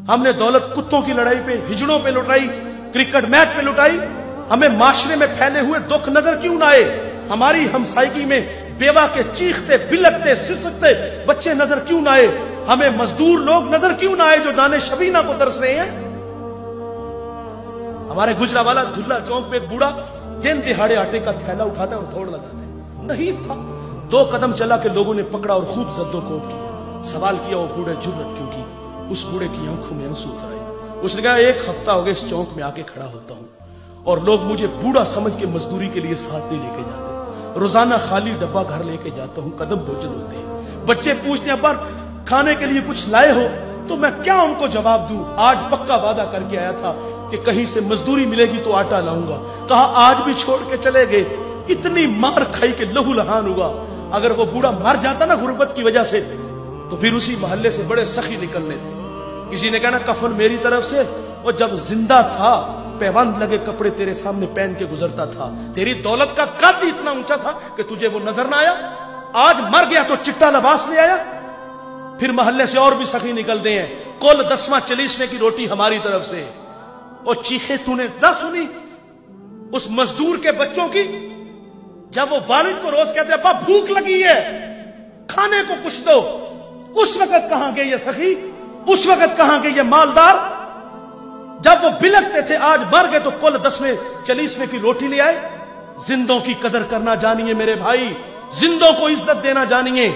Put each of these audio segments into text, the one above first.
हमने दौलत कुत्तों की लड़ाई पे, हिजड़ों पे लुटाई, क्रिकेट मैच पे लुटाई। हमें माशरे में फैले हुए दुख नजर क्यों ना आए? हमारी हमसायगी में बेवा के चीखते, बिलकते, सिसकते बच्चे नजर क्यों ना आए? हमें मजदूर लोग नजर क्यों ना आए जो दाने शबीना को तरस रहे हैं? हमारे गुजरावाला धुल्ला चौक पे एक बूढ़ा दिन दिहाड़े आटे का थैला उठाता और दौड़ लगाता है, नहीफ था। 2 कदम चला के लोगों ने पकड़ा और खूब जद्दोकोब किया। सवाल किया वो बूढ़े जुर्रत क्यों की? उस बूढ़े की आंखों में आंसू उतर आए। उसने कहा 1 हफ्ता हो गया इस चौक में आके खड़ा होता हूं और लोग मुझे बूढ़ा समझ के मजदूरी के लिए साथ नहीं लेके जाते। रोजाना खाली डब्बा घर लेके जाता हूं, कदम भोजन होते हैं। बच्चे पूछते हैं पर खाने के लिए कुछ लाए हो? तो मैं क्या उनको जवाब दूं? आज पक्का वादा करके आया था कि कहीं से मजदूरी मिलेगी तो आटा लाऊंगा। कहा आज भी छोड़ के चले गए। इतनी मार खाई के लहू लहान हुआ। अगर वो बूढ़ा मर जाता ना गुर्बत की वजह से, तो फिर उसी मोहल्ले से बड़े सखी निकलने थे। किसी ने कहा ना कफन मेरी तरफ से, और जब जिंदा था पैबंद लगे कपड़े तेरे सामने पहन के गुजरता था। तेरी दौलत का कद इतना ऊंचा था कि तुझे वो नजर ना आया। आज मर गया तो चिट्टा लिबास ले आया। फिर मोहल्ले से और भी सखी निकलते हैं, कुल 10वां 40वें की रोटी हमारी तरफ से। और चीखे तूने ना सुनी उस मजदूर के बच्चों की, जब वो वालिद को रोज कहते अब्बा भूख लगी है, खाने को कुछ दो। उस वक्त कहां गए ये सखी? उस वक्त कहां गए ये मालदार? जब वो बिलकते थे आज मर गए तो कुल 10वें 40वें की रोटी ले आए। जिंदों की कदर करना जानिए मेरे भाई, जिंदों को इज्जत देना जानिए।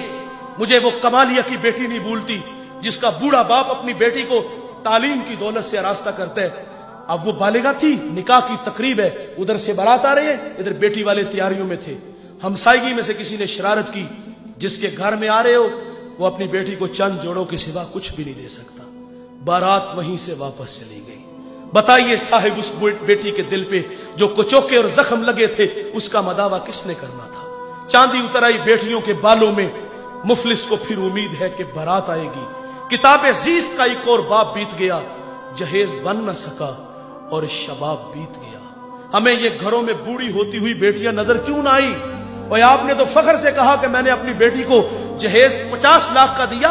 मुझे वो कमालिया की बेटी नहीं भूलती जिसका बूढ़ा बाप अपनी बेटी को तालीम की दौलत से आरास्ता करता है। अब वो बालिगा थी, निकाह की तकरीब है, उधर से बारात आ रही है, इधर बेटी वाले तैयारियों में थे। हमसायगी में से किसी ने शरारत की, जिसके घर में आ रहे हो वो अपनी बेटी को चंद जोड़ों के सिवा कुछ भी नहीं दे सकता। बारात वहीं से वापस चली गई। बताइए साहिब, उस बेटी के दिल पे जो कुचोके और जख्म लगे थे उसका मदावा किसने करना था? चांदी उतर आई बेटियों के बालों में। मुफलिस को फिर उम्मीद है कि बारात आएगी। किताब अजीज का एक और बाप बीत गया, जहेज बन न सका और शबाब बीत गया। हमें ये घरों में बूढ़ी होती हुई बेटियां नजर क्यों ना आई? और आपने तो फख्र से कहा कि मैंने अपनी बेटी को जहेज 50 लाख का दिया।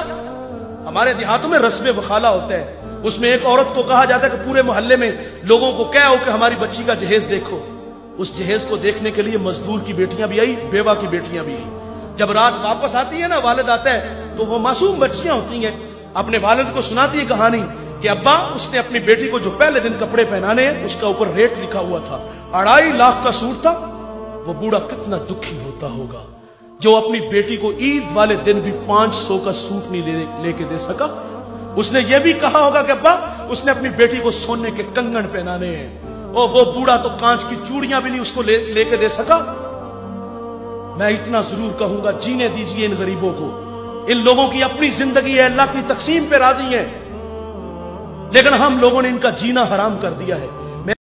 हमारे देहातों में रस्म वखाला होता है, उसमें एक औरत को कहा जाता है कि पूरे मोहल्ले में लोगों को क्या हो कि हमारी बच्ची का जहेज देखो। उस जहेज को देखने के लिए मजदूर की बेटियां भी आई, बेवा की बेटियां भी आई। जब रात वापस आती है ना, वालिद आता है, तो वो मासूम बच्चियां होती हैं, अपने वालिद को सुनाती है कहानी कि अब्बा उसने अपनी बेटी को जो पहले दिन कपड़े पहनाने हैं उसका ऊपर रेट लिखा हुआ था, 2.5 लाख का सूट था। वो बूढ़ा कितना दुखी होता होगा जो अपनी बेटी को ईद वाले दिन भी 500 का सूट नहीं लेके दे सका। उसने ये भी कहा होगा कि अब्बा उसने अपनी बेटी को सोने के कंगन पहनाने हैं, और वो बूढ़ा तो कांच की चूड़ियां भी नहीं उसको लेके दे सका। मैं इतना जरूर कहूंगा, जीने दीजिए इन गरीबों को। इन लोगों की अपनी जिंदगी है, अल्लाह की तकसीम पे राजी है, लेकिन हम लोगों ने इनका जीना हराम कर दिया है।